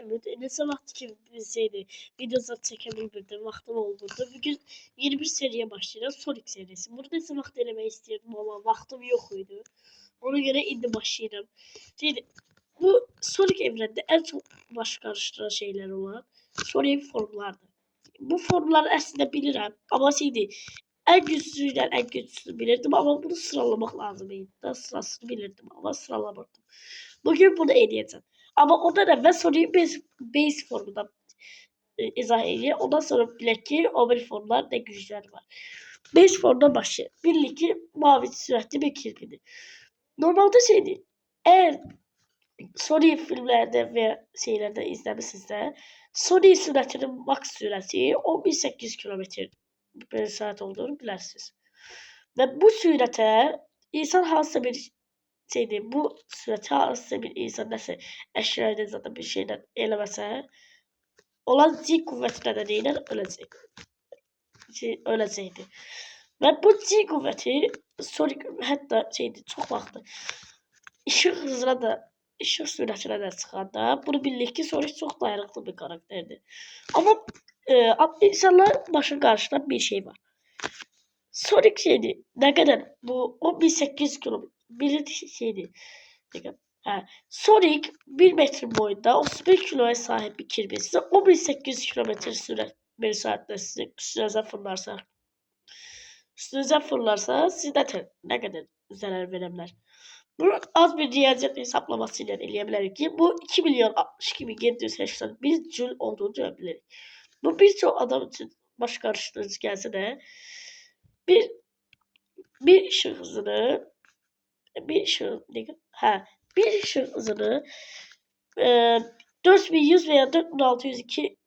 gelmedi. Ne zaman ki bilseydi videolar çekebilirdim. Vaktim olurdu. Bugün yeni bir seriye başlayacağız. Sonic serisi. Bunu ne zaman denemeyi istiyordum ama vaktim yokuydu. Ona göre indi başlayacağım. Şimdi bu Sonic evrende en çok baş karıştıran şeyler olan Sonic formlardı. Bu formları aslında bilirim ama şeydi en güçlüyle en güçlüsünü bilirdim ama bunu sıralamak lazım. Da sırasını bilirdim ama sıralamadım. Bugün bunu eləyəcəm. Ama ondan əvvəl Sonic'in base formunda izah edeyim. Ondan sonra bilək ki, o bir formlar ne güçləri var. Base formdan başlayalım. Bildik ki, mavi sürətli bir kirpidir. Normalde şeydi, eğer Sonic filmlerde ve şeylerde izlemişsinizsə, Sonic sürətinin max sürəti 10.800 km/saat olduğunu bilərsiniz. Ve bu sürete insan hansısa bir şeydi, bu sürete hansısa bir insan nasıl eşyayla zaten bir şeyden eləməsə, olan G kuvveti nedeniyle ölecek. Ölecekti. Ve bu G kuvveti Sonic hatta şeydi çok vaxtı ışık hızına da ışık süratine de çıkanda bunu bildik ki Sonic çok dayanıklı bir karakterdi. Ama insanlar başa karşılan bir şey var. Sonic şeydi ne kadar bu 10.800 km bir şeydi. Sonic 1 metre boyunda 31 kiloya sahip bir kirpi size 10.800 km süre bir saatte size üstünüze fırlarsa siz ne kadar zarar verebilir. Bunu az bir riyaziyat hesaplamasıyla eleyebiliriz ki bu 2.062.781 Joule olduğunu görebiliriz. Bu birçok adam için baş karıştırıcı gelse de bir ışık hızını bir ışık hızını 4100 veya 4602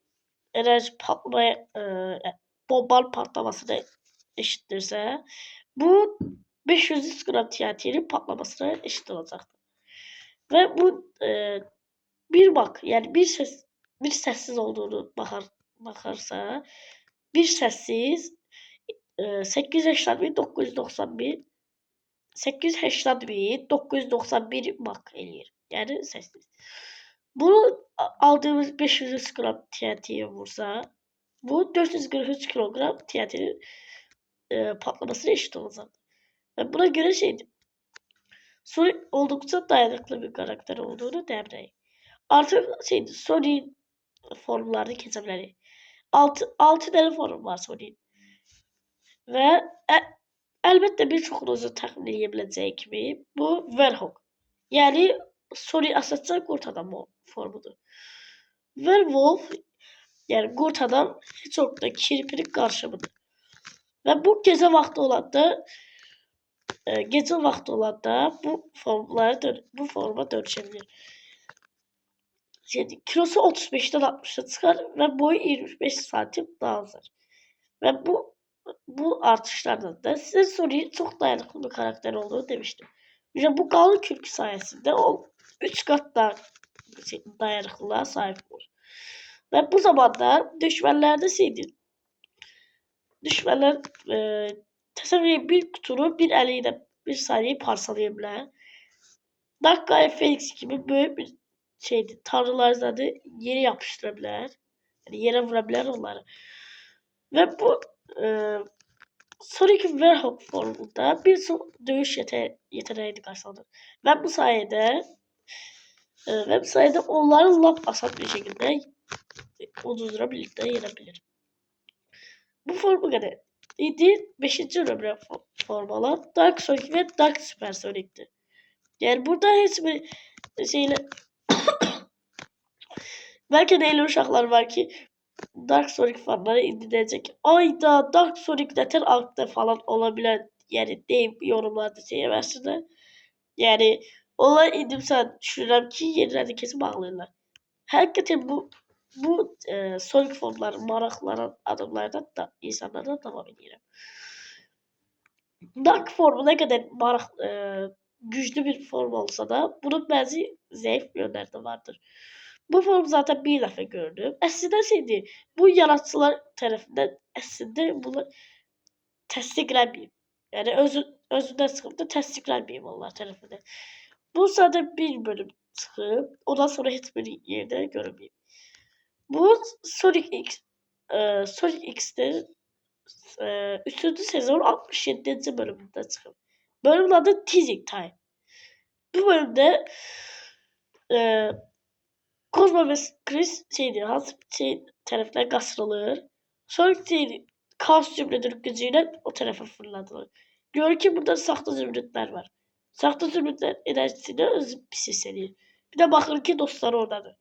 enerji patlamaya bombardıman patlamasına eşittirse bu 500 gram TNT'nin patlamasına eşit olacaktır. Ve bu bir bak yani bir sessiz olduğunu bakarsa bir sessiz 881 mak eləyir. Yani sessiz. Bunu aldığımız 500 gram TNT'ye vursa bu 443 kilogram TNT'nin patlamasına eşit olacak. Ve buna göre şeydi. Sonic oldukça dayanıklı bir karakter olduğunu devreye. Artık şeydi Sonic'in formlarını kesebiliriz. 6 tane form var Sonic'in. Ve elbette birçoğunuzu tahmin edebileceği gibi bu Werehog. Yani Sonic asatsa kurt adam formudur. Werewolf yani kurt adam hiç ortada kirpinin karşımıdır. Ve bu gece vakti olanda bu forma dönüşebilir. Şimdi kilosu 35'ten 60'a çıkar ve boyu 25 santim daha azar. Ve bu artışlardan da size Sonic'in çok dayanıklı bir karakter olduğunu demiştim. İşte bu kalın kürkü sayesinde o 3 kat daha dayanıklılığa sahip olur. Ve bu zamanda düşmanlarda şeydir. Düşmanlar tasavvur bir kutunu bir eliyle bir saniye parçalayabilir. Dakika Felix gibi böyle bir şeydi. Tanrılar zaten yere yapıştırabilir. Yani yere vurabilir onları. Ve bu Sonic Werehog formunda bir dövüş yeteneğini kazanır. Ve bu sayede onları lap asat bir şekilde uzun birlikte yenebilir. Bu formu kadar. 5. numara formalar Dark Sonic ve Dark Super Sonic'ti. Yani burada hiçbir şeyle belki de öyle uşaqlar var ki Dark Sonic fanları indirecek. Ayda Dark Sonic neden altta falan olabilir. Yani deyip yorumlarda versinler. Yani onlar indimsen düşünürüm ki yenilerini kesin bağlayırlar. Hakikaten bu Sonic formları marakların adımlardan da insanlardan devam ediyorum. Dark formu ne kadar güçlü bir form olsa da bunun bazı zayıf yönleri de vardır. Bu form zaten bir dəfə gördüm. Əslində şeydi, bu yaratıcılar tərəfindən əslində bunu təsdiqlənməyib. Yəni özündən çıxıb da təsdiqlənməyib onlar tərəfindən. Bu zaten bir bölüm çıxıb. Ondan sonra heç bir yerdə görünməyib. Bu Sonic X Sonic X'de 3. sezon 67. bölümünde çıxıb. Bölümün adı Teasing Time. Bu bölümde Kozma ve Chris hansı tarafından qaçırılır. Sonic kaos zümrüdünün gücüyle o tarafa fırladılar. Görür ki burada saxta zümrütler var. Saxta zümrütler enerjisini özü pis hissediyor. Bir de bakır ki dostları oradadır.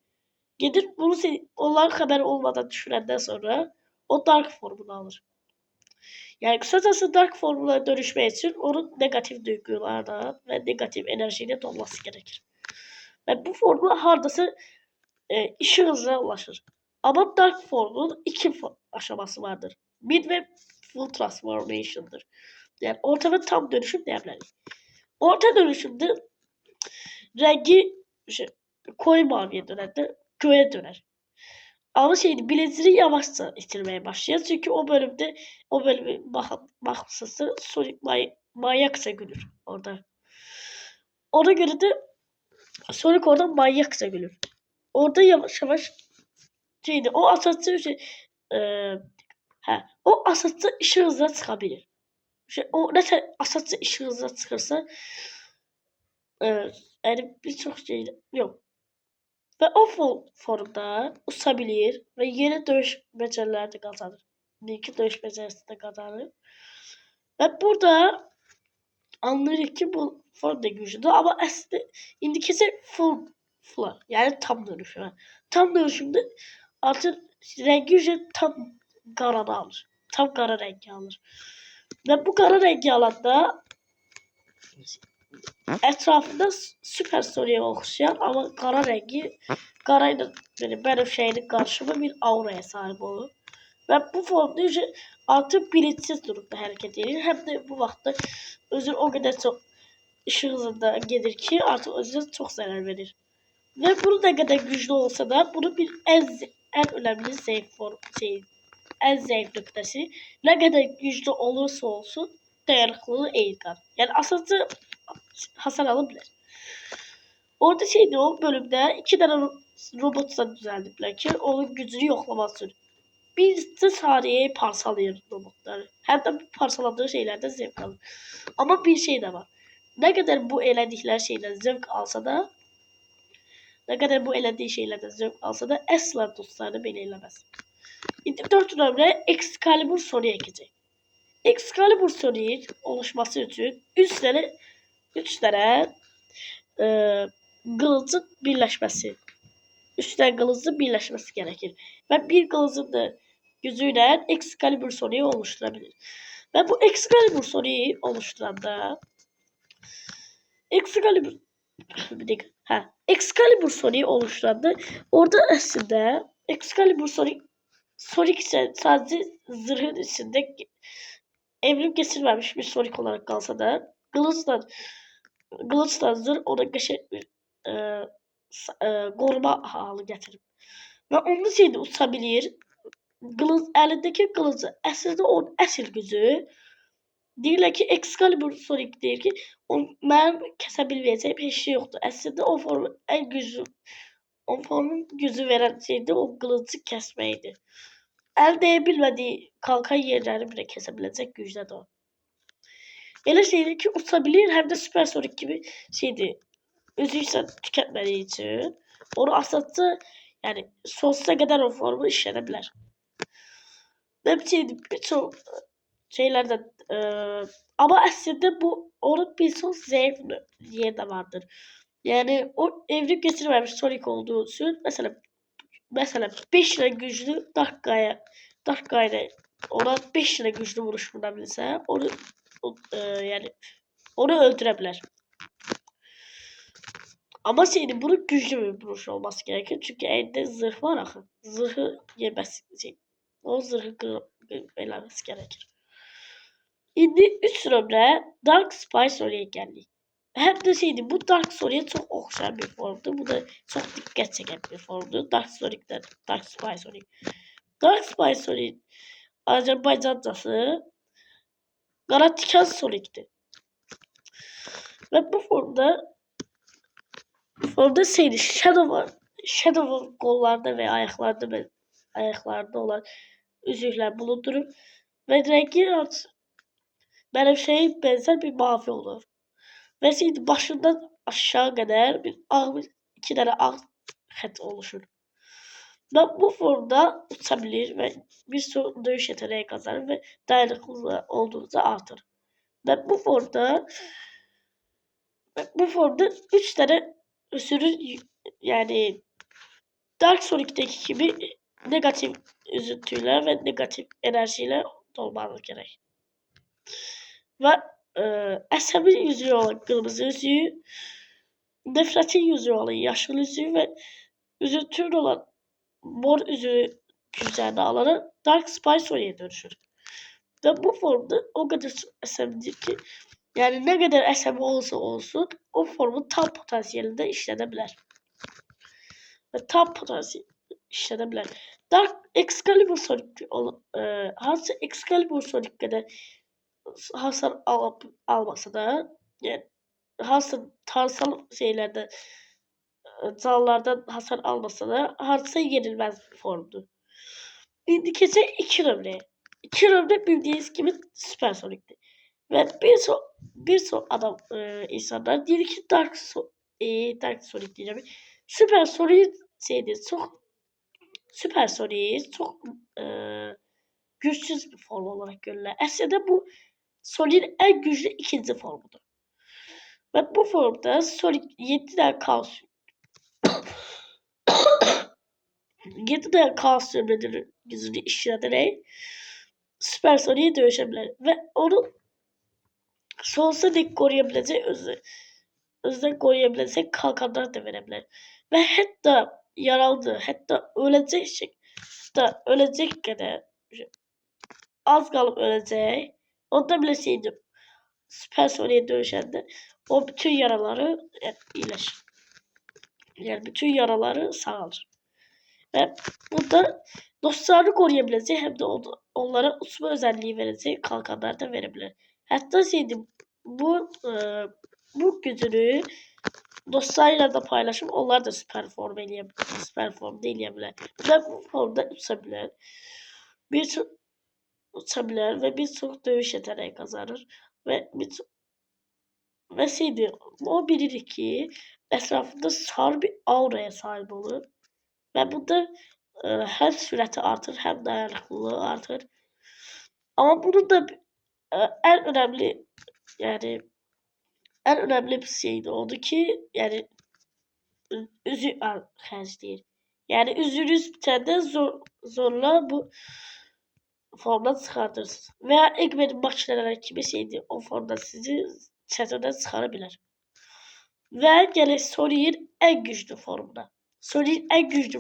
Gelir bunu onların haberi olmadan düşürenden sonra o Dark formunu alır. Yani kısacası Dark formuna dönüşmek için onun negatif duygulardan ve negatif enerjiyle dolması gerekir. Ve bu formula hardası işi hızına ulaşır. Ama Dark formunun iki aşaması vardır. Mid ve full transformation'dır. Yani orta ve tam dönüşüm diyebiliriz. Orta dönüşümde rengi koyu maviye döner de göğe döner. Ama bileziğini yavaşça itirmeye başlıyor. Çünkü o bölümü bakmışsın Sonic manyakça gülür orada. Ona göre de Sonic orada manyakça gülür. Orada yavaş yavaş o asatçı o asatçı ışığı hızına çıkabilir. O ne asatçı ışığı hızına çıkarsa yani birçok şey yok. Ve o formda usabilir ve yeni dövüş becerileri de kazanır. Bir dövüş becerisi de kazanır. Ve burada anlarız ki bu form da güçlüdür ama aslında indikesi full yani tam dönüşüm. Tam dönüşümde artık rengi tam karana alır. Tam kara rengi alır. Ve bu kara rengi alanda etrafında süper soruya okşayan ama kara rengi karayla benim şeyinin karşıma bir auraya sahip olur. Ve bu formda artık bilinçsiz durumda hareket ediyor. Hem de bu vaxtda özür o kadar çok ışık hızında gelir ki artık özür çok zarar verir. Ve bunu ne kadar güçlü olsa da bunu bir en önemli en zayıf noktası. Ne kadar güçlü olursa olsun dayanıklılığı eğilir. Yani aslında hasar alabilir. Orada o bölümde 2 tane robotla düzenlediler ki onun gücünü yoklaması için. Bir de saniyeye parçalıyor robotları. Hem de bu parçaladığı şeylerden zevk alır. Ama bir şey de var. Ne kadar bu elədikləri şeylerden zevk alsa da asla dostlarını belə eləməz. İndi 4 nömrə Excalibur Sonic ekəcək. Excalibur Sonic oluşması için 3 tane kılıcın birleşmesi. 3 tane kılıcın birleşmesi gerekir. Ve bir kılıcın da gücüyle Excalibur Sonic'i oluşturabilir. Ve bu Excalibur Sonic'i oluşturanda Excalibur Sonic'i oluşturanda orada aslında Excalibur Sonic sadece zırhın içinde evrim geçirmemiş bir Sonic olarak kalsa da kılıçla zırh ona bir koruma halı getirip ve onun uçabilir. Elindeki kılıcı aslında onun əsl gücü deyirlər ki Excalibur Sonic deyir ki mənim kəsə bilməyəcəyim bir şey yoxdur. Aslında o formun gücü veren o kılıcı kesmeydi. El değebilmediği kalkan yerlerini bile kesebilecek güçte de o. Elə şeydir ki uçabilir hem de Super Sonic gibi özüysen tüketmediği için onu asatsa yani sonsuza kadar o formu işlenebilir. Ne birçok şeylerden ama aslında bu onun birçok zayıf yeri de vardır. Yani o evrim geçirmemiş Sonic olduğu için mesela 5 lira güçlü Dark Guy'la ona 5 lira güçlü vuruş vurabilirse yani onu öldürebilir. Ama bunun güçlü bir vuruş olması gerekir. Çünkü elinde zırh var akı. Zırhı yemesi o zırhı eləməsi gerekir. İndi 3 nömrə Dark Spy Sonic'e geldik. Hem de bu Dark Sonic'e çok oxşayan bir formdur. Bu da çok dikkat çeken bir formdur. Dark Spy Sonic. Dark Spy Sonic Azerbaycancası Qara Tikan Sonic'dir. Ve bu formda Orada şeydi Shadow'un kollarda ve ayaklarda olan üzükler bulundurup ve rengi benim şey benzer bir mavi olur. Ve şeydi başından aşağı kadar iki tane ağ hat oluşur. Ve bu formda uçabilir ve bir sürü dövüş yeteneği kazanır ve dayanıklı olduğunuzda artır. Ve bu formda 3 tane sürü yani Dark Sonic'teki gibi negatif üzüntüyle ve negatif enerjiyle dolmanız gerek. Ve əsəbin yüzüğü olan kırmızı yüzüğü, nefretin yüzüğü olan yaşıl yüzüğü ve üzüntünün olan mor yüzüğü üzerine alarak Dark Spice dönüşür. Ve bu formda o kadar əsəbdir ki, yani ne kadar əsəbi olsa olsun o formun tam potansiyelinde işlenebilir. Ve tam potansiyel işlenebilir. Dark Excalibur Sonic hansı Excalibur Sonic kadar hasar almasa da yani hansı tarzsal şeylerde canlılardan hasar almasa da harsa yenilmez bir formdu. İndikese 2 nömre. 2 nömre bildiğiniz gibi Süper Sonic'ti. Ve bir son adam insanlar diyor ki Dark Sonic diyeceğim. Süper Sonic şeydi çok Süper Sonic çok güçsüz bir form olarak görülür. Aslında bu Sonic'in en güçlü ikinci formudur. Ve bu formda Sonic 7 tane kaos 7 tane kaos gücünü işleterek Süper Sonic'e dönüşebilir. Ve onu sonsuza dek koruyabilecek özden koruyabilecek kalkanlar da verebilir. Ve hatta yaralı, hatta ölecek kadar az kalıp ölecek. Onda bile şeydi Süper Sonic'e dönüşende o bütün yaraları iyileşir. Yani bütün yaraları sağlar. Ve bu da dostlarını koruyabilecek hem de onlara uçma özelliği verecek kalkanlar da verebilir. Hatta şeydi bu gücünü dostlarıyla da paylaşıp onlar da süper form deneyebilir. Ve bu formda uçabilir ve birçok dövüş yeteneği kazanır. Ve şeydi o bilir ki etrafında sar bir auraya sahip olur. Ve bu da hem sürati artır hem dayanıklılığı artır. Ama bunun da en önemli bir şeydi oldu ki yani değil. Yani üzünüz bir tane zorla bu formdan çıkartırsınız. Veya ekmeğin makineler gibi şeydi o formdan sizi çeteden çıkarabilir. Ve gene Sonic'in en güçlü formuna. Sonic'in en güçlü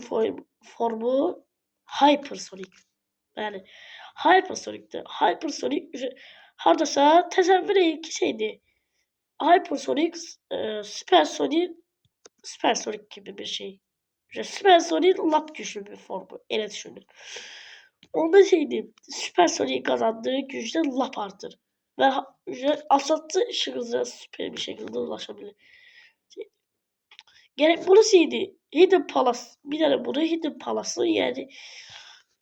formu Hypersonic. Yani Hypersonic'ti. Hypersonic hardasa təsəvvür edin ki şeydi. Hypersonic Supersonic gibi bir şey. Supersonic lap güçlü bir formu. Öyle düşünün. Onda şeydi. Supersonic'in kazandığı güçte lap artır. Ve asatlı ışık süper bir şekilde ulaşabilir. Gerek bunu şeydi. Hidden Palace. Bir tane bunu Hidden Palace'ı yani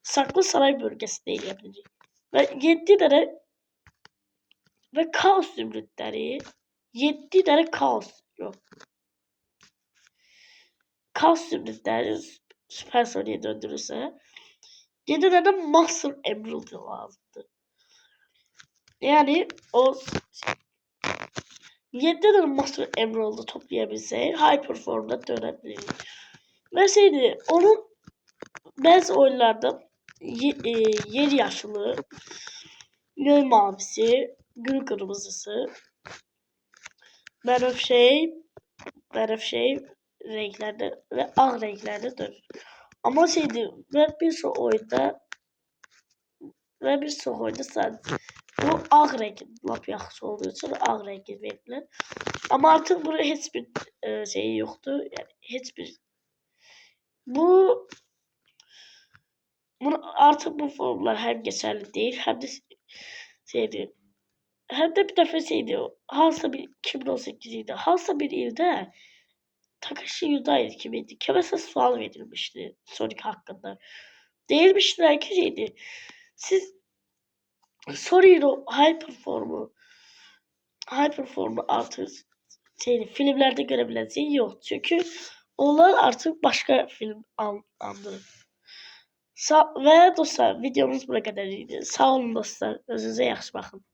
saklı saray bölgesinde yapılacak. Ve 7 tane ve kaos zümrütleri 7 tane kaos yok. Kaos zümrütleri Süper Sonic'e döndürürse 7 tane Master Emerald lazımdı. Yani o 7 tane Master Emerald'ı toplayabilse Hyper formda dönebilir. Ve şeydi onun bazı oyunlarda yer yaşlı, göl mavisi, gül kırmızısı, benefşe renklerde ve ağ renklerde dönür. Ama şeydi ve bir son oyunda sadece bu ağ renk lap yaxşı olduğu için ağ rengi verilir. Ama artık bunun hiçbir şeyi yoktu. Yani hiçbir bu artık bu formlar hem geçerli değil hem de şeydi. Hem de bir defa şeydi. Hansı bir 2018 idi. Hansı bir ilde Takashi Yudai kimiydi? Kimese sual verilmişti Sonic hakkında. Değilmişler ki şeydi. Siz Sonic'in Hyperform'u artık filmlerde görebileceğin yok. Çünkü onlar artık başka film andı. Ve dostlar videomuz buraya kadar idi. Sağ olun dostlar. Özünüze yaxşı bakın.